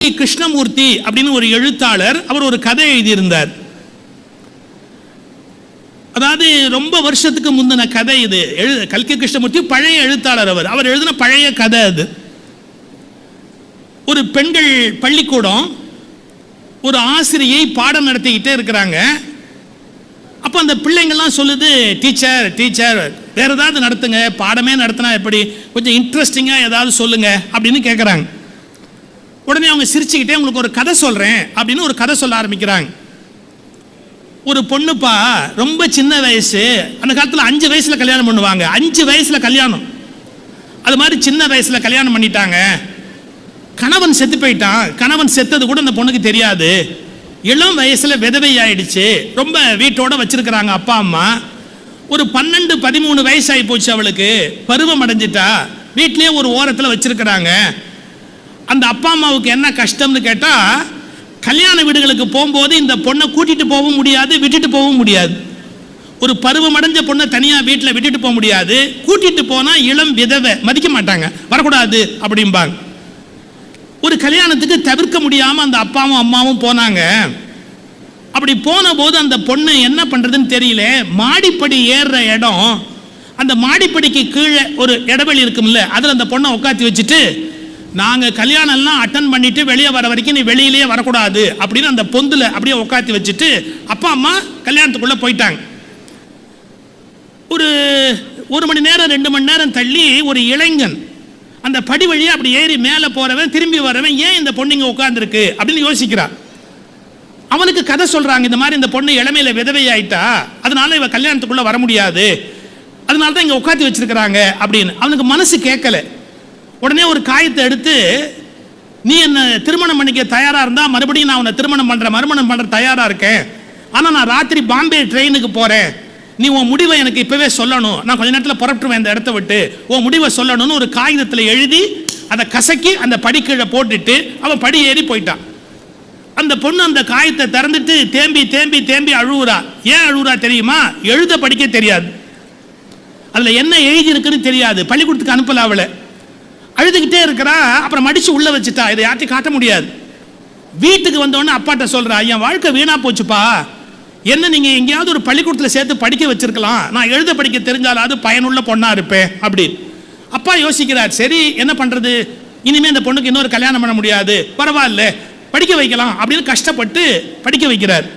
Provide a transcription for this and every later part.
கிருஷ்ணமூர்த்தி அப்படின்னு ஒரு எழுத்தாளர், அவர் ஒரு கதை எழுதியிருந்தார். அதாவது ரொம்ப வருஷத்துக்கு முந்தின கதை இது. கல்கி கிருஷ்ணமூர்த்தி பழைய எழுத்தாளர். அவர் எழுதின பழைய கதை அது. ஒரு பெண்கள் பள்ளிக்கூடம், ஒரு ஆசிரியை பாடம் நடத்திக்கிட்டே இருக்கிறாங்க. அப்போ அந்த பிள்ளைங்கள்லாம் சொல்லுது, டீச்சர் டீச்சர் வேற ஏதாவது நடத்துங்க, பாடமே நடத்தினா எப்படி, கொஞ்சம் இன்ட்ரெஸ்டிங்காக ஏதாவது சொல்லுங்க அப்படின்னு கேட்குறாங்க. உடனே அவங்க சிரிச்சுக்கிட்டே உங்களுக்கு ஒரு கதை சொல்கிறேன் அப்படின்னு ஒரு கதை சொல்ல ஆரம்பிக்கிறாங்க. ஒரு பொண்ணுப்பா, ரொம்ப சின்ன வயசு, அந்த காலத்தில் 5 வயசில் கல்யாணம் பண்ணுவாங்க. 5 வயசில் கல்யாணம். அது மாதிரி சின்ன வயசில் கல்யாணம் பண்ணிட்டாங்க. கணவன் செத்து போயிட்டான். கணவன் செத்தது கூட அந்த பொண்ணுக்கு தெரியாது. இளம் வயசில் விதவை ஆயிடுச்சு. ரொம்ப வீட்டோட வச்சிருக்கிறாங்க அப்பா அம்மா. ஒரு 12-13 வயசாகி போச்சு அவளுக்கு. பருவம் அடைஞ்சிட்டா. வீட்லேயே ஒரு ஓரத்தில் வச்சிருக்கிறாங்க. அந்த அப்பா அம்மாவுக்கு என்ன கஷ்டம்னு கேட்டால், கல்யாண வீடுகளுக்கு போகும்போது இந்த பொண்ணை கூட்டிகிட்டு போகவும் முடியாது, விட்டுட்டு போகவும் முடியாது. ஒரு பருவம் அடைஞ்ச பொண்ணை தனியாக வீட்டில் விட்டுட்டு போக முடியாது. கூட்டிகிட்டு போனால் இளம் விதவை மதிக்க மாட்டாங்க, வரக்கூடாது அப்படிம்பாங்க. ஒரு கல்யாணத்துக்கு தவிர்க்க முடியாமல் அந்த அப்பாவும் அம்மாவும் போனாங்க. அப்படி போன போது அந்த பொண்ணு என்ன பண்ணுறதுன்னு தெரியல. மாடிப்படி ஏறுற இடம், அந்த மாடிப்படிக்கு கீழே ஒரு இடைவெளி இருக்கும்ல, அதில் அந்த பொண்ணை உட்காத்தி வச்சுட்டு, நாங்கள் கல்யாணம்லாம் அட்டன் பண்ணிட்டு வெளியே வர வரைக்கும் நீ வெளியிலேயே வரக்கூடாது அப்படின்னு அந்த பொந்தில் அப்படியே உட்காத்தி வச்சுட்டு அப்பா அம்மா கல்யாணத்துக்குள்ளே போயிட்டாங்க. ஒரு 1 மணி நேரம் 2 மணி நேரம் தள்ளி ஒரு இளைஞன் அந்த படி வழியாக அப்படி ஏறி மேலே போகிறவன் திரும்பி வரவன், ஏன் இந்த பொண்ணு இங்கே உட்காந்துருக்கு அப்படின்னு யோசிக்கிறான். அவனுக்கு கதை சொல்கிறாங்க, இந்த மாதிரி இந்த பொண்ணு இளமையில் விதவை ஆயிட்டா, அதனால இவ கல்யாணத்துக்குள்ளே வர முடியாது, அதனால தான் இங்கே உட்காத்தி வச்சிருக்கிறாங்க அப்படின்னு. அவனுக்கு மனசு கேட்கல. உடனே ஒரு காயத்தை எடுத்து, நீ என்ன திருமணம் பண்ணிக்க தயாராக இருந்தால் மறுபடியும் நான் உன்னை மறுமணம் பண்ணுற தயாராக இருக்கேன். ஆனால் நான் ராத்திரி பாம்பே ட்ரெயினுக்கு போகிறேன். நீ உன் முடிவை எனக்கு இப்போவே சொல்லணும். நான் கொஞ்ச நேரத்தில் புறப்பட்டுருவேன் இந்த இடத்த விட்டு. உன் முடிவை சொல்லணும்னு ஒரு காகிதத்தில் எழுதி அதை கசக்கி அந்த படிக்கீழே போட்டுட்டு அவன் படி ஏறி போயிட்டான். அந்த பொண்ணு அந்த காயத்தை திறந்துட்டு தேம்பி தேம்பி தேம்பி அழுவுறா. ஏன் அழுவுறா தெரியுமா? எழுத படிக்க தெரியாது. அதில் என்ன எழுதி இருக்குன்னு தெரியாது. பள்ளிக்கூடத்துக்கு அனுப்பல அவளை. அழுதுகிட்டே இருக்கிறா. அப்புறம் மடிச்சு உள்ள வச்சுட்டா. இதை யார்ட்டையும் காட்ட முடியாது. வீட்டுக்கு வந்தோடனே அப்பாட்ட சொல்றா, என் வாழ்க்கை வீணா போச்சுப்பா, என்ன நீங்க எங்கேயாவது ஒரு பள்ளிக்கூடத்தில் சேர்த்து படிக்க வச்சிருக்கலாம், நான் எழுத படிக்க தெரிஞ்சாலாவது பயனுள்ள பொண்ணா இருப்பேன் அப்படி. அப்பா யோசிக்கிறார், சரி என்ன பண்றது, இனிமே இந்த பொண்ணுக்கு இன்னொரு கல்யாணம் பண்ண முடியாது, பரவாயில்ல படிக்க வைக்கலாம் அப்படின்னு கஷ்டப்பட்டு படிக்க வைக்கிறார்.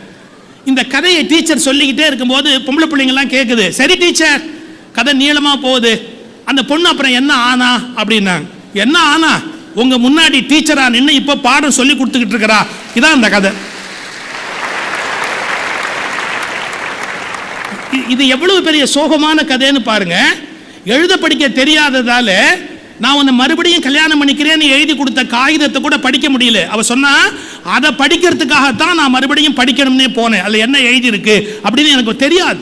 இந்த கதையை டீச்சர் சொல்லிக்கிட்டே இருக்கும்போது பொம்பளை பிள்ளைங்கள்லாம் கேட்குது, சரி டீச்சர் கதை நீளமா போகுது, அந்த பொண்ணு அப்புறம் என்ன ஆனா அப்படின்னாங்க. என்ன ஆனா? உங்க முன்னாடி டீச்சரா நின்று இப்ப பாடம் சொல்லி கொடுத்துக்கிட்டு இருக்கிறா. இதான் அந்த கதை. இது எவ்வளவு பெரிய சோகமான கதைன்னு பாருங்க. எழுத படிக்க தெரியாததால நான் உன்னை மறுபடியும் கல்யாணம் பண்ணிக்கிறேன்னு எழுதி கொடுத்த காகிதத்தை கூட படிக்க முடியல. அவ சொன்னா, அதை படிக்கிறதுக்காகத்தான் நான் மறுபடியும் படிக்கணும்னே போனேன், அதுல என்ன எழுதி இருக்கு அப்படின்னு எனக்கு தெரியாது.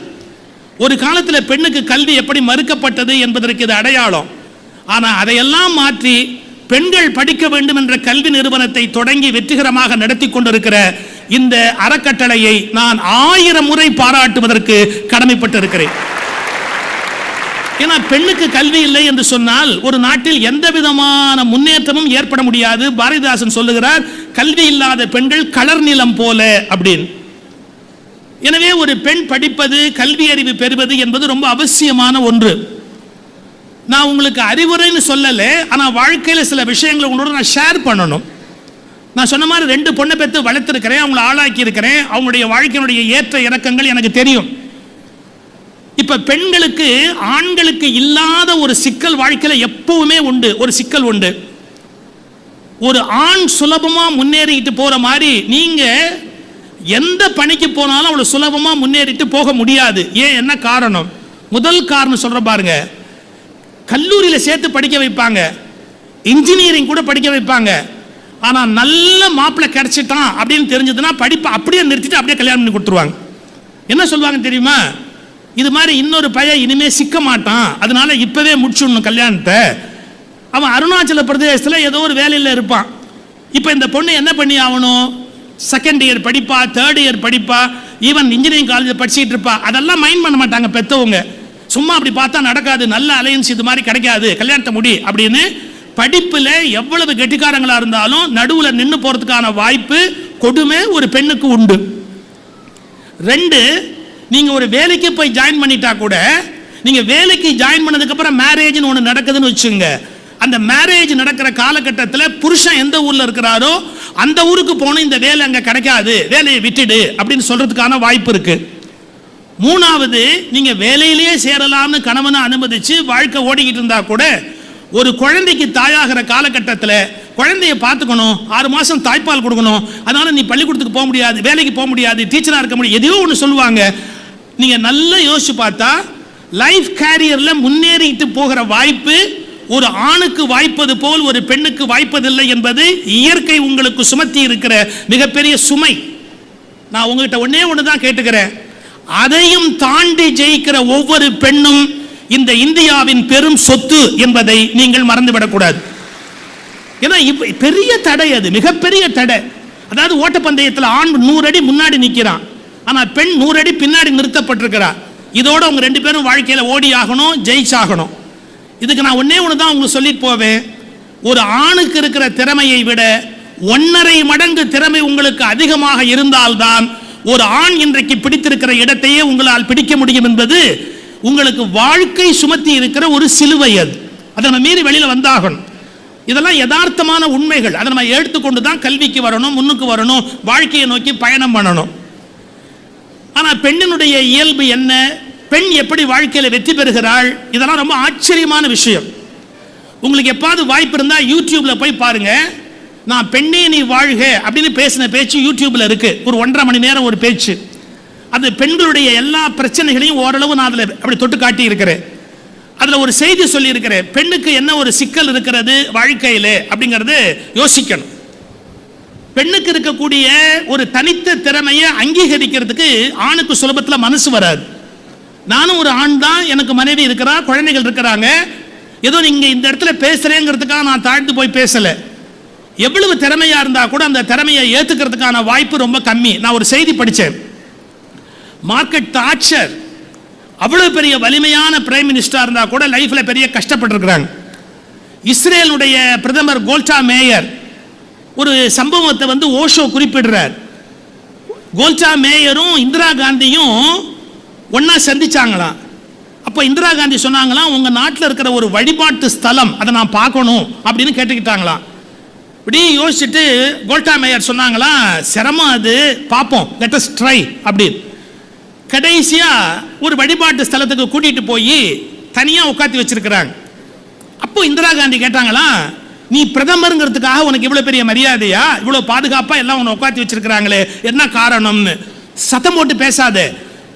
ஒரு காலத்தில் பெண்ணுக்கு கல்வி எப்படி மறுக்கப்பட்டது என்பதற்கு இது அடையாளம். ஆனால் அதையெல்லாம் மாற்றி பெண்கள் படிக்க வேண்டும் என்ற கல்வி நிறுவனத்தை தொடங்கி வெற்றிகரமாக நடத்தி கொண்டிருக்கிற இந்த அறக்கட்டளையை நான் 1000 முறை பாராட்டுவதற்கு கடமைப்பட்டு இருக்கிறேன். ஏன்னா பெண்ணுக்கு கல்வி இல்லை என்று சொன்னால் ஒரு நாட்டில் எந்த விதமான முன்னேற்றமும் ஏற்பட முடியாது. பாரதிதாசன் சொல்லுகிறார், கல்வி இல்லாத பெண்கள் கலர் நிலம் போல அப்படின்னு. எனவே ஒரு பெண் படிப்பது, கல்வி அறிவு பெறுவது என்பது ரொம்ப அவசியமான ஒன்று. நான் உங்களுக்கு அறிவுரைன்னு சொல்லலை, ஆனால் வாழ்க்கையில் சில விஷயங்களை உங்களோட நான் ஷேர் பண்ணணும். நான் சொன்ன மாதிரி 2 பொண்ணை பெற்று வளர்த்துருக்கிறேன், அவங்கள ஆளாக்கி இருக்கிறேன். அவங்களுடைய வாழ்க்கையினுடைய ஏற்ற இறக்கங்கள் எனக்கு தெரியும். இப்போ பெண்களுக்கு ஆண்களுக்கு இல்லாத ஒரு சிக்கல் வாழ்க்கையில் எப்பவுமே உண்டு. ஒரு சிக்கல் உண்டு. ஒரு ஆண் சுலபமாக முன்னேறிட்டு போகிற மாதிரி நீங்கள் எந்த பணிக்கு போனாலும் அவ்வளவு சுலபமா முன்னேறிட்டு போக முடியாது. ஏன், என்ன காரணம்? முதல் காரணம் சொல்ற பாருங்க, கல்லூரியில சேர்த்து படிக்க வைப்பாங்க, இன்ஜினியரிங் கூட படிக்க வைப்பாங்க. ஆனா நல்ல மாப்பிள்ளை கிடைச்சிட்டான் அப்படின்னு தெரிஞ்சதுன்னா படிப்பை அப்படியே நிறுத்திட்டு அப்படியே கல்யாணம் பண்ணி கொடுத்துருவாங்க. என்ன சொல்லுவாங்க தெரியுமா? இது மாதிரி இன்னொரு பையன் இனிமே சிக்க மாட்டான், அதனால இப்பவே முடிச்சுடணும் கல்யாணத்தை. அவன் அருணாச்சல பிரதேசத்தில் ஏதோ ஒரு வேலையில் இருப்பான். இப்போ இந்த பொண்ணு என்ன பண்ணி ஆகணும்? 2nd இயர் படிப்பா, 3rd இயர் படிப்பா, ஈவன் இன்ஜினியரிங் காலேஜ் படிச்சுட்டு இருப்பா. அதெல்லாம் மைண்ட் பண்ண மாட்டாங்க பெற்றவங்க. சும்மா அப்படி பார்த்தா நடக்காது, நல்ல அலையன்ஸ் இது மாதிரி கிடைக்காது, கல்யாணத்தை முடி அப்படின்னு படிப்புல எவ்வளவு கெட்டிக்காரங்களா இருந்தாலும் நடுவுல நின்னு போறதுக்கான வாய்ப்பு கொடுமை ஒரு பெண்ணுக்கு உண்டு. 2, நீங்க ஒரு வேலைக்கு போய் ஜாயின் பண்ணிட்டா கூட, நீங்க வேலைக்கு ஜாயின் பண்ணதுக்கு அப்புறம் மேரேஜ்னு ஒன்று நடக்குதுன்னு வச்சுங்க, அந்த மேரேஜ் நடக்கிற காலகட்டத்தில் புருஷன் எந்த ஊர்ல இருக்கிறாரோ அந்த ஊருக்கு போன இந்த வேலை அங்க கிடைக்காது, வேலையை விட்டுடு அப்படின்னு சொல்றதுக்கான வாய்ப்பு இருக்கு. 3வது, நீங்க வேலையிலேயே சேரலாம்னு கணவனை அனுமதிச்சு வாழ்க்கை ஓடிக்கிட்டு இருந்தா கூட, ஒரு குழந்தைக்கு தாயாகிற காலகட்டத்தில் குழந்தைய பார்த்துக்கணும், 6 மாசம் தாய்ப்பால் கொடுக்கணும், அதனால நீ பள்ளிக்கூடத்துக்கு போக முடியாது, வேலைக்கு போக முடியாது, டீச்சரா இருக்க முடியாது, எதையோ ஒன்று சொல்லுவாங்க. நீங்க நல்லா யோசிச்சு பார்த்தா லைஃப் கேரியர்ல முன்னேறிட்டு போகிற வாய்ப்பு ஒரு ஆணுக்கு வாய்ப்பது போல் ஒரு பெண்ணுக்கு வாய்ப்பதில்லை என்பது இயற்கை உங்களுக்கு சுமத்தி இருக்கிற மிகப்பெரிய சுமை. நான் உங்ககிட்ட ஒன்னே ஒன்று தான் கேட்டுக்கிறேன், அதையும் தாண்டி ஜெயிக்கிற ஒவ்வொரு பெண்ணும் இந்த இந்தியாவின் பெரும் சொத்து என்பதை நீங்கள் மறந்துவிடக்கூடாது. ஏன்னா பெரிய தடை, அது மிகப்பெரிய தடை. அதாவது ஓட்டப்பந்தயத்தில் ஆண் 100 அடி முன்னாடி நிற்கிறான், ஆனால் பெண் 100 அடி பின்னாடி நிறுத்தப்பட்டிருக்கிறார். இதோட அவங்க 2 பேரும் வாழ்க்கையில் ஓடி ஆகணும், ஜெயிச்சாகணும். இதுக்கு நான் ஒன்னே ஒன்று தான் உங்களுக்கு சொல்லிட்டு போவேன், ஒரு ஆணுக்கு இருக்கிற திறமையை விட 1.5 மடங்கு திறமை உங்களுக்கு அதிகமாக இருந்தால்தான் ஒரு ஆண் இன்றைக்கு பிடித்திருக்கிற இடத்தையே உங்களால் பிடிக்க முடியும் என்பது உங்களுக்கு வாழ்க்கை சுமத்தி இருக்கிற ஒரு சிலுவை. அதை நம்ம மீறி வெளியில வந்தாகணும். இதெல்லாம் யதார்த்தமான உண்மைகள். அதை நம்ம எடுத்துக்கொண்டு தான் கல்விக்கு வரணும், முன்னுக்கு வரணும், வாழ்க்கையை நோக்கி பயணம் பண்ணணும். ஆனால் பெண்ணினுடைய இயல்பு என்ன, பெண் எப்படி வாழ்க்கையில் வெற்றி பெறுகிறாள், இதெல்லாம் ரொம்ப ஆச்சரியமான விஷயம். உங்களுக்கு எப்பாவது வாய்ப்பு இருந்தால் யூடியூப்ல போய் பாருங்க. நான் பெண்ணே நீ வாழ்க அப்படின்னு பேசின பேச்சு யூடியூப்ல இருக்கு. ஒரு 1.5 மணி நேரம் ஒரு பேச்சு. அது பெண்களுடைய எல்லா பிரச்சனைகளையும் ஓரளவு நான் அதில் அப்படி தொட்டு காட்டி இருக்கிறேன். அதில் ஒரு செய்தி சொல்லி இருக்கிறேன், பெண்ணுக்கு என்ன ஒரு சிக்கல் இருக்கிறது வாழ்க்கையில் அப்படிங்கிறது யோசிக்கணும். பெண்ணுக்கு இருக்கக்கூடிய ஒரு தனித்த திறமையை அங்கீகரிக்கிறதுக்கு ஆணுக்கு சுலபத்தில் மனசு வராது. நானும் ஒரு ஆண் தான், எனக்கு மனைவி இருக்கிறா, குழந்தைகள் இருக்கிறாங்க. ஏதோ நீங்க இந்த இடத்துல பேசுறேங்கிறதுக்காக நான் தாழ்ந்து போய் பேசல. எவ்வளவு திறமையா இருந்தா கூட அந்த திறமையை ஏத்துக்கிறதுக்கான வாய்ப்பு ரொம்ப கம்மி. நான் ஒரு செய்தி படித்தேன், மார்க்கெட் தாட்சர் அவ்வளவு பெரிய வலிமையான பிரைம் மினிஸ்டரா இருந்தா கூட லைஃப்ல பெரிய கஷ்டப்பட்டிருக்கிறாங்க. இஸ்ரேலுடைய பிரதமர் கோல்டா மேயர் ஒரு சம்பவத்தை ஓஷோ குறிப்பிடுறார். கோல்டா மேயரும் இந்திரா காந்தியும் ஒன்னா சந்திச்சாங்களாம். அப்போ இந்திரா காந்தி சொன்னாங்களாம், உங்க நாட்டில் இருக்கிற ஒரு வழிபாட்டு ஸ்தலம் அதை நான் பார்க்கணும் அப்படின்னு கேட்டுக்கிட்டாங்களாம். இப்படி யோசிச்சுட்டு கோல்டா மேயர் சொன்னாங்களாம், சிரமம் அது, பார்ப்போம், லெட் அஸ் ட்ரை அப்படின்னு. கடைசியா ஒரு வழிபாட்டு ஸ்தலத்துக்கு கூட்டிட்டு போய் தனியா உட்காந்து வச்சிருக்கிறாங்க. அப்போ இந்திரா காந்தி கேட்டாங்களாம், நீ பிரதமருங்கிறதுக்காக உனக்கு இவ்வளவு பெரிய மரியாதையா, இவ்வளவு பாதுகாப்பா எல்லாம் உன்னை உட்காந்து வச்சிருக்கிறாங்களே, என்ன காரணம்னு. சத்தம் போட்டு பேசாத,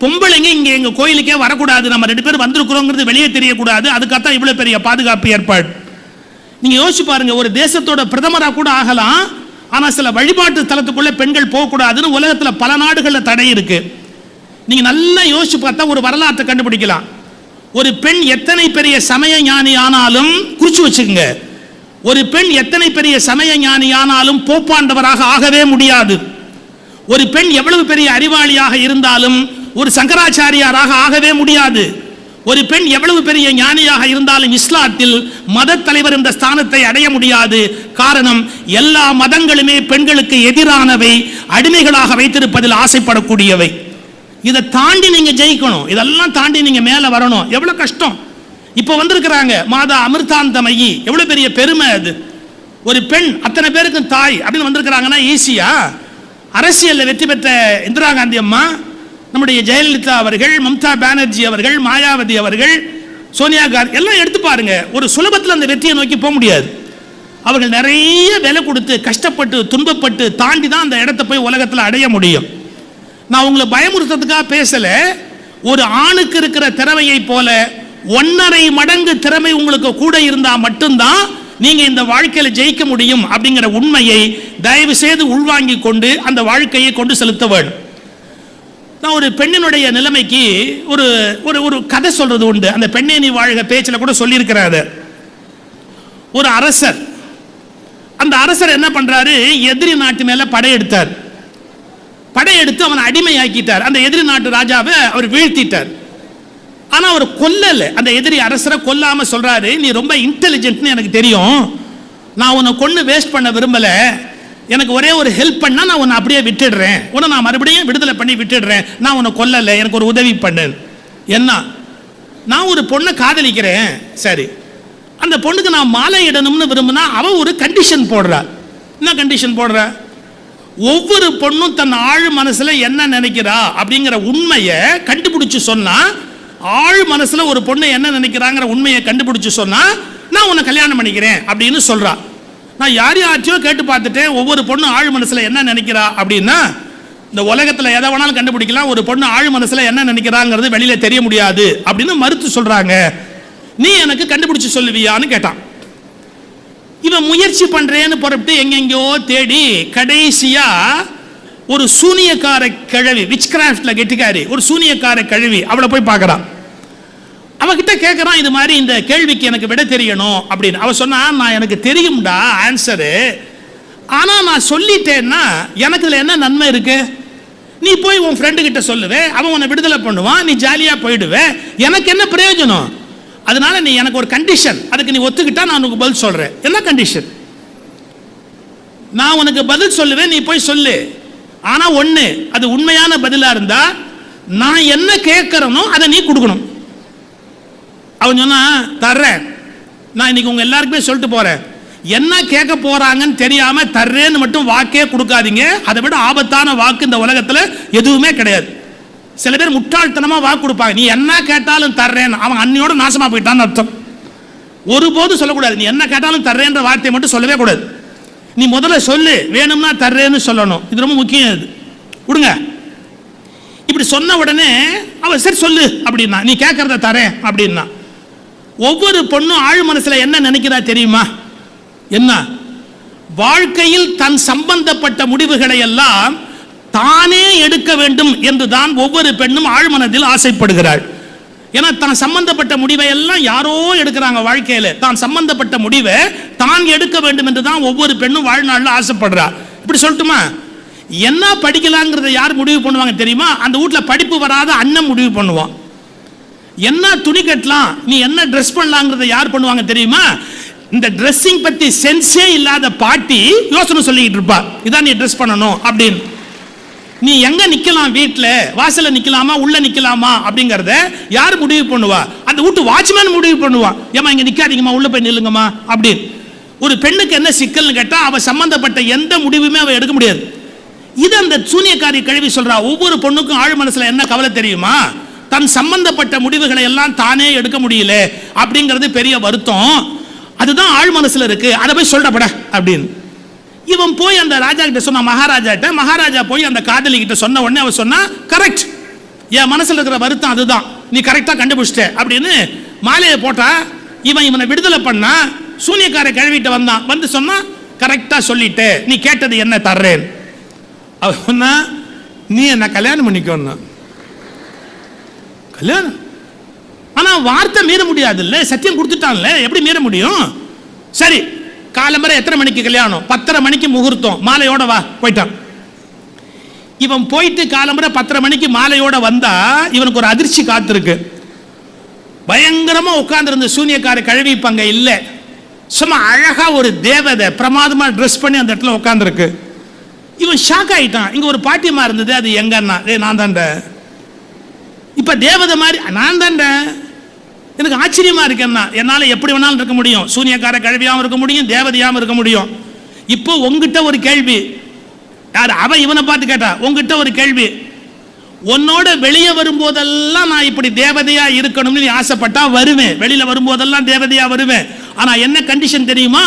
பொம்பளைங்க இங்க எங்க கோயிலுக்கே வரக்கூடாது, நம்ம 2 பேரும் வந்திருக்கிறோங்கிறது வெளியே தெரியக்கூடாது, அதுக்காகத்தான் இவ்வளவு பெரிய பாதுகாப்பு ஏற்பாடு. நீங்க யோசிச்சு பாருங்க, ஒரு தேசத்தோட பிரதமரா கூட ஆகலாம், ஆனா சில வழிபாட்டு ஸ்தலத்துக்குள்ள பெண்கள் போகக்கூடாதுன்னு உலகத்துல பல நாடுகளில் தடை இருக்கு. நீங்க நல்லா யோசிச்சு பார்த்தா ஒரு வரலாற்றை கண்டுபிடிக்கலாம். ஒரு பெண் எத்தனை பெரிய சமய ஞானி ஆனாலும், குறிச்சு வச்சுக்கோங்க, ஒரு பெண் எத்தனை பெரிய சமய ஞானி ஆனாலும் போப்பாண்டவராக ஆகவே முடியாது. ஒரு பெண் எவ்வளவு பெரிய அறிவாளியாக இருந்தாலும் ஒரு சங்கராச்சாரியாராக ஆகவே முடியாது. ஒரு பெண் எவ்வளவு பெரிய ஞானியாக இருந்தாலும் இஸ்லாத்தில் மத தலைவர் என்ற ஸ்தானத்தை அடைய முடியாது. காரணம், எல்லா மதங்களுமே பெண்களுக்கு எதிரானவை, அடிமைகளாக வைத்திருப்பதில் ஆசைப்படக்கூடியவை. இதை தாண்டி நீங்க ஜெயிக்கணும், இதெல்லாம் தாண்டி நீங்க மேல வரணும். எவ்வளவு கஷ்டம். இப்ப வந்திருக்கிறாங்க மாதா அமிர்தாந்தமயி, எவ்வளவு பெரிய பெருமை அது. ஒரு பெண் அத்தனை பேருக்கும் தாய் அப்படின்னு வந்திருக்கிறாங்கன்னா ஈஸியா? அரசியலில் வெற்றி பெற்ற இந்திரா காந்தி அம்மா, நம்முடைய ஜெயலலிதா அவர்கள், மம்தா பானர்ஜி அவர்கள், மாயாவதி அவர்கள், சோனியா காந்தி எல்லாம் எடுத்து பாருங்க, ஒரு சுலபத்தில் அந்த வெற்றியை நோக்கி போக முடியாது. அவர்கள் நிறைய விலை கொடுத்து கஷ்டப்பட்டு துன்பப்பட்டு தாண்டி தான் அந்த இடத்தை போய் உலகத்தில் அடைய முடியும். நான் உங்களை பயமுறுத்துறதுக்காக பேசல. ஒரு ஆணுக்கு இருக்கிற திறமையை போல 1.5 மடங்கு திறமை உங்களுக்கு கூட இருந்தா மட்டும்தான் நீங்க இந்த வாழ்க்கையில ஜெயிக்க முடியும் அப்படிங்கிற உண்மையை தயவு செய்து உள்வாங்கி கொண்டு அந்த வாழ்க்கையை கொண்டு செலுத்த வேண்டும். நான் ஒரு பெண்ணினுடைய நிலைமைக்கு ஒரு ஒரு ஒரு கதை சொல்றது உண்டு. அந்த பெண்ணே நீ வாழ்க பேச்சில் கூட சொல்லியிருக்கிறாரு. ஒரு அரசர், அந்த அரசர் என்ன பண்றாரு, எதிரி நாட்டு மேல படையெடுத்தார். படையெடுத்து அவனை அடிமையாக்கிட்டார். அந்த எதிரி நாட்டு ராஜாவை அவர் வீழ்த்திட்டார். ஆனா அவர் கொல்லல, அந்த எதிரி அரசரை கொல்லாம சொல்றாரு, நீ ரொம்ப இன்டெலிஜென்ட்னு எனக்கு தெரியும், நான் உன்னை கொண்டு வேஸ்ட் பண்ண விரும்பல, எனக்கு ஒரே ஒரு ஹெல்ப் பண்ணா நான் உன்னை அப்படியே விட்டுடுறேன், உன்னை நான் மறுபடியும் விடுதலை பண்ணி விட்டுடுறேன், நான் உன்னை கொல்லலை, எனக்கு ஒரு உதவி பண்ணு. என்ன, நான் ஒரு பொண்ணை காதலிக்கிறேன், சரி, அந்த பொண்ணுக்கு நான் மாலை இடணும்னு விரும்பினா அவ ஒரு கண்டிஷன் போடுறா. என்ன கண்டிஷன் போடுற? ஒவ்வொரு பொண்ணும் தன் ஆழ் மனசுல என்ன நினைக்கிறா அப்படிங்கிற உண்மையை கண்டுபிடிச்சு சொன்னா, ஆழ் மனசுல ஒரு பொண்ணு என்ன நினைக்கிறாங்கிற உண்மையை கண்டுபிடிச்சு சொன்னா நான் உன்னை கல்யாணம் பண்ணிக்கிறேன் அப்படின்னு சொல்றா. நான் யாரையாச்சும் கேட்டு பார்த்துட்டேன், ஒவ்வொரு பொண்ணு ஆழ் மனசுல என்ன நினைக்கிறா அப்படின்னா, இந்த உலகத்துல எதை வேணாலும் கண்டுபிடிக்கலாம், ஒரு பொண்ணு ஆழ் மனசுல என்ன நினைக்கிறாங்கிறது வெளியில தெரிய முடியாது அப்படின்னு மறுத்து சொல்றாங்க. நீ எனக்கு கண்டுபிடிச்சு சொல்லுவியான்னு கேட்டான். இவன் முயற்சி பண்றேன்னு புறப்பட்டு எங்கெங்கோ தேடி கடைசியா ஒரு சூனியக்கார கிழவி, விச் கிராஃப்ட்ல கெட்டிக்காரி, ஒரு சூனியக்கார கிழவி, அவளை போய் பார்க்கறான். அவகிட்ட கேட்கறான், இது மாதிரி இந்த கேள்விக்கு எனக்கு விட தெரியணும் அப்படின்னு. அவ சொன்னா, நான் எனக்கு தெரியும்டா ஆன்சரு, ஆனா நான் சொல்லிட்டேன்னா எனக்கு இதுல என்ன நன்மை இருக்கு? நீ போய் உன் ஃப்ரெண்டு கிட்ட சொல்லுவே, அவன் உன்னை விடுதலை பண்ணுவான், நீ ஜாலியா போயிடுவே, எனக்கு என்ன பிரயோஜனம்? அதனால நீ எனக்கு ஒரு கண்டிஷன், அதுக்கு நீ ஒத்துக்கிட்டா நான் உனக்கு பதில் சொல்றேன். என்ன கண்டிஷன்? நான் உனக்கு பதில் சொல்லுவேன், நீ போய் சொல்லு, ஆனா ஒண்ணு, அது உண்மையான பதிலா இருந்தா நான் என்ன கேட்கறனோ அதை நீ கொடுக்கணும். அவன் சொன்னா, தர்றேன், நான் இன்னைக்கு உங்க எல்லாருக்குமே சொல்லிட்டு போறேன், என்ன கேட்க போறாங்கன்னு தெரியாம தர்றேன்னு மட்டும் வாக்கே கொடுக்காதீங்க. அதை விட ஆபத்தான வாக்கு இந்த உலகத்துல எதுவுமே கிடையாது. சில பேர் முட்டாள்தனமா வாக்கு கொடுப்பாங்க, நீ என்ன கேட்டாலும் தர்றேன்னு, அவன் அன்னியோட நாசமா போயிட்டான்னு அர்த்தம். ஒருபோதும் சொல்லக்கூடாது, நீ என்ன கேட்டாலும் தர்றேன்ற வார்த்தையை மட்டும் சொல்லவே கூடாது. நீ முதல்ல சொல்லு, வேணும்னா தர்றேன்னு சொல்லணும். இது ரொம்ப முக்கியம். இது விடுங்க. இப்படி சொன்ன உடனே அவன் சரி சொல்லு அப்படின்னா, நீ கேட்கறத தரேன் அப்படின்னா. ஒவ்வொரு பொண்ணும் ஆழ் மனசுல என்ன நினைக்கிறா தெரியுமா? என்ன? வாழ்க்கையில் தன் சம்பந்தப்பட்ட முடிவுகளை எல்லாம் தானே எடுக்க வேண்டும் என்றுதான் ஒவ்வொரு பெண்ணும் ஆழ்மனதில் ஆசைப்படுகிறாள். ஏன்னா தான் சம்பந்தப்பட்ட முடிவை எல்லாம் யாரோ எடுக்கிறாங்க வாழ்க்கையில, தான் சம்பந்தப்பட்ட முடிவை தான் எடுக்க வேண்டும் என்று தான் ஒவ்வொரு பெண்ணும் வாழ்நாளில் ஆசைப்படுறா. இப்படி சொல்லட்டுமா, என்ன படிக்கலாங்கிறத யார் முடிவு பண்ணுவாங்க தெரியுமா? அந்த வீட்டில் படிப்பு வராத அண்ணன் முடிவு பண்ணுவான். என்ன துணி கட்டலாம், நீ என்ன ட்ரெஸ் பண்ணலாங்கிறத யார் பண்ணுவாங்க தெரியுமா? இந்த ட்ரெஸ்ஸிங் பத்தி சென்ஸே இல்லாத பாட்டி யோசனை சொல்லிக்கிட்டு இருப்பா, இதான் நீ ட்ரெஸ் பண்ணணும் அப்படின்னு. நீ எங்க நிக்கலாம், வீட்டில் வாசல்ல நிக்கலாமா உள்ள நிக்கலாமா அப்படிங்கறத யார் முடிவு பண்ணுவா? அந்த வீட்டு வாட்ச்மேன் முடிவு பண்ணுவான். ஏமா இங்க நிக்காதீங்கம்மா, உள்ள போய் நில்லுங்கம்மா அப்படின்னு. ஒரு பெண்ணுக்கு என்ன சிக்கல்னு கேட்டா, அவ சம்பந்தப்பட்ட எந்த முடிவுமே அவ எடுக்க முடியாது. இது அந்த சூனியக்காரி கழுவி சொல்றா. ஒவ்வொரு பொண்ணுக்கும் ஆழ் மனசுல என்ன கவலை தெரியுமா? தன் சம்பந்தப்பட்ட முடிவுகளை எல்லாம் தானே எடுக்க முடியல அப்படிங்கிறது பெரிய வருத்தம். அதுதான் ஆழ் மனசுல இருக்கு, அதை போய் சொல்றப்பட அப்படின்னு. இவன் போய் அந்த ராஜா கிட்ட சொன்ன, மகாராஜா மகாராஜா போய் அந்த காதலி கிட்ட சொன்ன உடனே அவன் சொன்னா, கரெக்ட், என் மனசுல இருக்கிற வருத்தம் அதுதான், நீ கரெக்டா கண்டுபிடிச்சிட்ட அப்படின்னு மாலையை போட்டா. இவனை விடுதலை பண்ணா. சூனியக்கார கிழவிட்டு வந்தான், வந்து சொன்னா, கரெக்டா சொல்லிட்டு நீ கேட்டது என்ன தர்றேன். அவன் சொன்னா, நீ என்ன கல்யாணம் பண்ணிக்கணும். கல்யாணம் ஆனா வார்த்தை மீற முடியாது இல்ல, சத்தியம் கொடுத்துட்டான்ல, எப்படி மீற முடியும்? சரி, காலம்பரை எத்தனை மணிக்கு கல்யாணம்? 10:30 மணிக்கு முகூர்த்தம், மாலையோட வா. போயிட்டான். இவன் போயிட்டு காலம்பரை 10:30 மணிக்கு மாலையோட வந்தா இவனுக்கு ஒரு அதிர்ச்சி காத்திருக்கு. பயங்கரமா உட்கார்ந்து சூனியக்கார கழுவி பங்க இல்ல, சும்மா அழகா ஒரு தேவதை பிரமாதமா ட்ரெஸ் பண்ணி அந்த இடத்துல உட்கார்ந்துருக்கு. இவன் ஷாக் ஆயிட்டான். இங்க ஒரு பாட்டியமா இருந்தது, அது எங்கன்னா, நான் தாண்ட, இப்ப தேவதை மாதிரி நான் தாண்ட. எனக்கு ஆச்சரியமா இருக்கேன்னா, என்னால எப்படி வேணாலும் இருக்க முடியும், சூனியக்கார கழுவியாவும் இருக்க முடியும், தேவதையாவும் இருக்க முடியும். இப்போ உங்ககிட்ட ஒரு கேள்வி, யார் அவன் இவனை பார்த்து கேட்டா, உங்ககிட்ட ஒரு கேள்வி, உன்னோட வெளியே வரும்போதெல்லாம் நான் இப்படி தேவதையா இருக்கணும்னு நீ ஆசைப்பட்டா வருவேன், வெளியில வரும்போதெல்லாம் தேவதையா வருவேன். ஆனா என்ன கண்டிஷன் தெரியுமா?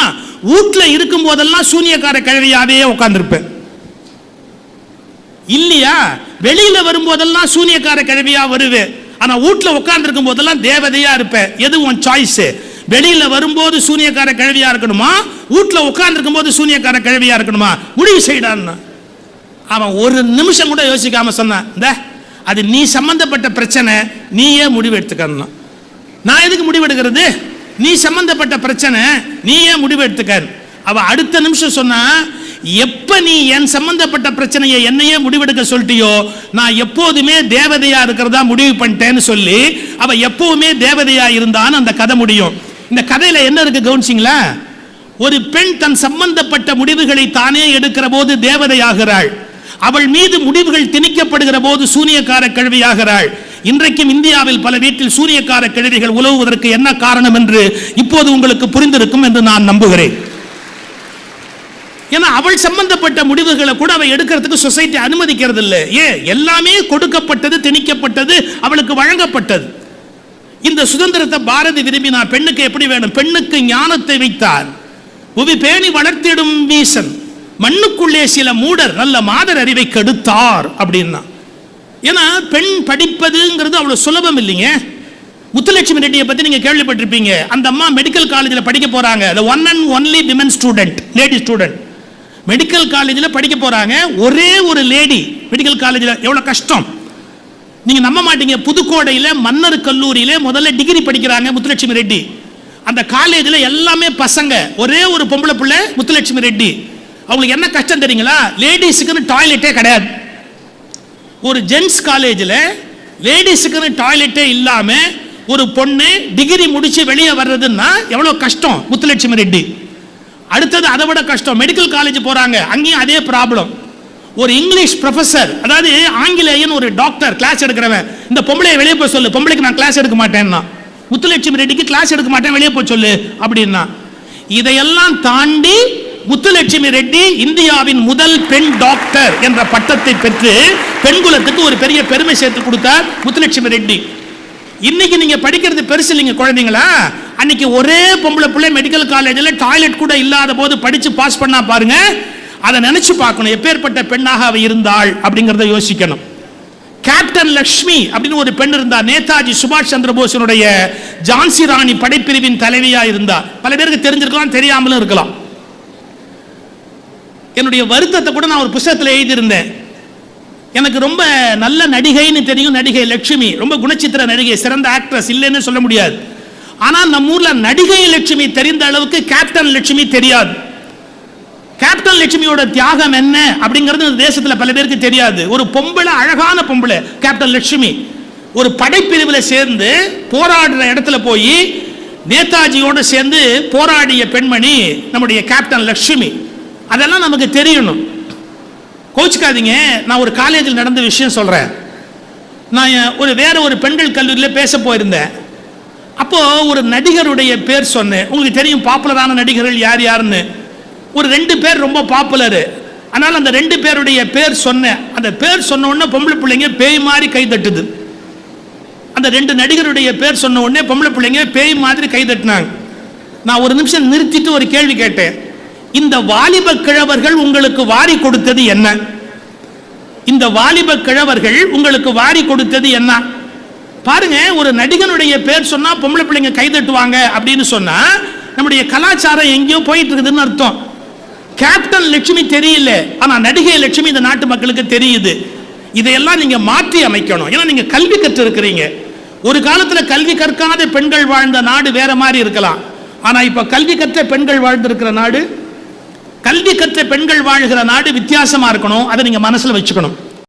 வீட்டுல இருக்கும் போதெல்லாம் சூனியக்கார கழுவியாவே உட்கார்ந்துருப்பேன் இல்லையா? வெளியில வரும்போதெல்லாம் சூனியக்கார கழுவியா வருவேன், ஆனா வீட்டுல உட்கார்ந்து இருக்கும் போதெல்லாம் தேவதையா இருப்பேன். எது உன் சாய்ஸ்? வெளியில வரும்போது சூனியக்கார கழுவியா இருக்கணுமா, வீட்டுல உட்கார்ந்து இருக்கும் போது சூனியக்கார கழுவியா இருக்கணுமா? முடிவு செய்யடான்னு. அவன் ஒரு நிமிஷம் கூட யோசிக்காம சொன்னான், அது நீ சம்பந்தப்பட்ட பிரச்சனை, நீயே முடிவு எடுத்துக்கணும். நான் எதுக்கு முடிவு எடுக்கிறது? நீ சம்பந்தப்பட்ட பிரச்சனை, நீயே முடிவு எடுத்துக்க. அவ அடுத்த நிமிஷம் சொன்னா, எப்ப நீ என் சம்பந்தப்பட்ட பிரச்சனையை என்னையே முடிவெடுக்க சொல்லிட்டியோ, நான் எப்போதுமே தேவதையா இருக்கிறதா முடிவு பண்ணிட்டேன்னு சொல்லி அவ எப்பவுமே தேவதையா இருந்தான்னு அந்த கதை முடியும். இந்த கதையில என்ன இருக்கு கவனிச்சிங்களா? ஒரு பெண் தன் சம்பந்தப்பட்ட முடிவுகளை தானே எடுக்கிற போது தேவதையாகிறாள். அவள் மீது முடிவுகள் திணிக்கப்படுகிற போது சூனியக்கார கிழவியாகிறாள். இன்றைக்கும் இந்தியாவில் பல வீட்டில் சூனியக்கார கிழவிகள் உலவுவதற்கு என்ன காரணம் என்று இப்போது உங்களுக்கு புரிந்திருக்கும் என்று நான் நம்புகிறேன். ஏன்னா அவள் சம்பந்தப்பட்ட முடிவுகளை கூட அவள் எடுக்கிறதுக்கு சொசைட்டி அனுமதிக்கிறது இல்லை. எல்லாமே கொடுக்கப்பட்டது, திணிக்கப்பட்டது, அவளுக்கு வழங்கப்பட்டது. இந்த சுதந்திரத்தை பாரதி விரும்பினா பெண்ணுக்கு எப்படி வேணும்? பெண்ணுக்கு ஞானத்தை வைத்தார். புவி பேணி வளர்த்திடும் வீசன், மண்ணுக்குள்ளே சில மூடர் நல்ல மாதர் அறிவை கெடுத்தார் அப்படின்னா. ஏன்னா பெண் படிப்பதுங்கிறது அவ்வளவு சுலபம் இல்லைங்க. முத்துலட்சுமி ரெட்டியை பத்தி நீங்க கேள்விப்பட்டிருப்பீங்க. அந்த அம்மா மெடிக்கல் காலேஜில் படிக்க போறாங்க. the one and only women student, lady student. Medical காலேஜில் படிக்க போறாங்க. ஒரே ஒரு லேடி. மெடிக்கல் காலேஜில் எவ்வளவு கஷ்டம் நீங்க நம்ப மாட்டீங்க. புதுக்கோட்டையில் மன்னர் கல்லூரியில முதல்ல டிகிரி படிக்கிறாங்க முத்துலட்சுமி ரெட்டி. அந்த காலேஜில் எல்லாமே பசங்க, ஒரே ஒரு பொம்பளை பிள்ளை முத்துலட்சுமி ரெட்டி. அவங்களுக்கு என்ன கஷ்டம் தெரியுங்களா? லேடிஸுக்குன்னு டாய்லெட்டே கிடையாது. ஒரு ஜென்ஸ் காலேஜில் லேடிஸுக்குன்னு டாய்லெட்டே இல்லாம ஒரு பொண்ணு டிகிரி முடிச்சு வெளியே வர்றதுன்னா எவ்வளவு கஷ்டம் முத்துலட்சுமி ரெட்டி. அடுத்தது அதை விட கஷ்டம், மெடிக்கல் காலேஜ் போறாங்க, அங்கேயும் அதே ப்ராப்ளம். ஒரு இங்கிலீஷ் ப்ரொஃபசர், அதாவது ஆங்கிலேயன் ஒரு டாக்டர் கிளாஸ் எடுக்கிறவன், இந்த பொம்பளையை வெளியே போய் சொல்லு, பொம்பளைக்கு நான் கிளாஸ் எடுக்க மாட்டேன்னா. முத்துலட்சுமி ரெட்டிக்கு கிளாஸ் எடுக்க மாட்டேன், வெளியே போய் சொல்லு அப்படின்னா. இதையெல்லாம் தாண்டி முத்துலட்சுமி ரெட்டி இந்தியாவின் முதல் பெண் டாக்டர் என்ற பட்டத்தை பெற்று பெண்குலத்துக்கு ஒரு பெரிய பெருமை சேர்த்து கொடுத்தார் முத்துலட்சுமி ரெட்டி. இன்னைக்கு நீங்க படிக்கிறது பெருசு இல்லைங்க குழந்தைங்களா. அன்னைக்கு ஒரே பொம்பளை பிள்ளை மெடிக்கல் காலேஜில் டாய்லெட் கூட இல்லாத போது படிச்சு பாஸ் பண்ணா பாருங்க. அதை நினைச்சு பார்க்கணும், எப்பேற்பட்ட பெண்ணாக அவ இருந்தாள் அப்படிங்கறத யோசிக்கணும். கேப்டன் லட்சுமி அப்படின்னு ஒரு பெண் இருந்தா, நேதாஜி சுபாஷ் சந்திர போஸினுடைய ஜான்சி ராணி படைப்பிரிவின் தலைவியா இருந்தா. பல பேருக்கு தெரிஞ்சிருக்கலாம், தெரியாமலும் இருக்கலாம். என்னுடைய வருத்தத்தை கூட நான் ஒரு புத்தகத்தில் எழுதியிருந்தேன். எனக்கு ரொம்ப நல்ல நடிகைன்னு தெரியும் நடிகை லட்சுமி, ரொம்ப குணச்சித்திர நடிகை, சிறந்த ஆக்ட்ரஸ், இல்லைன்னு சொல்ல முடியாது. ஆனால் நம்ம ஊர்ல நடிகை லட்சுமி தெரிந்த அளவுக்கு கேப்டன் லட்சுமி தெரியாது. கேப்டன் லட்சுமியோட தியாகம் என்ன அப்படிங்கிறது இந்த தேசத்தில் பல பேருக்கு தெரியாது. ஒரு பொம்பளை, அழகான பொம்பளை கேப்டன் லட்சுமி, ஒரு படைப்பிரிவில் சேர்ந்து போராடுற இடத்துல போய் நேதாஜியோடு சேர்ந்து போராடிய பெண்மணி நம்முடைய கேப்டன் லட்சுமி. அதெல்லாம் நமக்கு தெரியணும். கோச்சுக்காதீங்க, நான் ஒரு காலேஜில் நடந்த விஷயம் சொல்றேன். நான் வேற ஒரு பெண்கள் கல்லூரியில் பேச போயிருந்தேன். அப்போ ஒரு நடிகருடைய பேர் சொன்னேன். உங்களுக்கு தெரியும் பாப்புலரான நடிகர்கள் யார் யாருன்னு. ஒரு 2 பேர் ரொம்ப பாப்புலர். ஆனால் அந்த 2 பேருடைய பேர் சொன்னேன். அந்த பேர் சொன்ன உடனே பொம்பளை பிள்ளைங்க பேய் மாதிரி கை தட்டுது. அந்த 2 நடிகருடைய பேர் சொன்ன உடனே பொம்பளை பிள்ளைங்க பேய் மாதிரி கை தட்டினாங்க. நான் ஒரு நிமிஷம் நிறுத்திட்டு ஒரு கேள்வி கேட்டேன். இந்த வாலிப கிழவர்கள் உங்களுக்கு வாரி கொடுத்தது என்ன? இந்த வாலிப கிழவர்கள் உங்களுக்கு வாரி கொடுத்தது என்ன? பாருங்க, ஒரு நடிகனுடைய பேர் சொன்னா பொம்பளை பிள்ளைங்க கை தட்டுவாங்க அப்படின்னு சொன்னா நம்முடைய கலாச்சாரம் எங்கேயோ போயிட்டு இருக்குதுன்னு அர்த்தம். கேப்டன் லட்சுமி தெரியல, ஆனா நடிகை லட்சுமி இந்த நாட்டு மக்களுக்கு தெரியுது. இதையெல்லாம் நீங்க மாற்றி அமைக்கணும். ஏன்னா நீங்க கல்வி கற்று இருக்கிறீங்க. ஒரு காலத்துல கல்வி கற்காத பெண்கள் வாழ்ந்த நாடு வேற மாதிரி இருக்கலாம். ஆனா இப்ப கல்வி கற்ற பெண்கள் வாழ்ந்திருக்கிற நாடு, கல்வி கற்ற பெண்கள் வாழ்கிற நாடு வித்தியாசமா இருக்கணும். அதை நீங்க மனசுல வச்சுக்கணும்.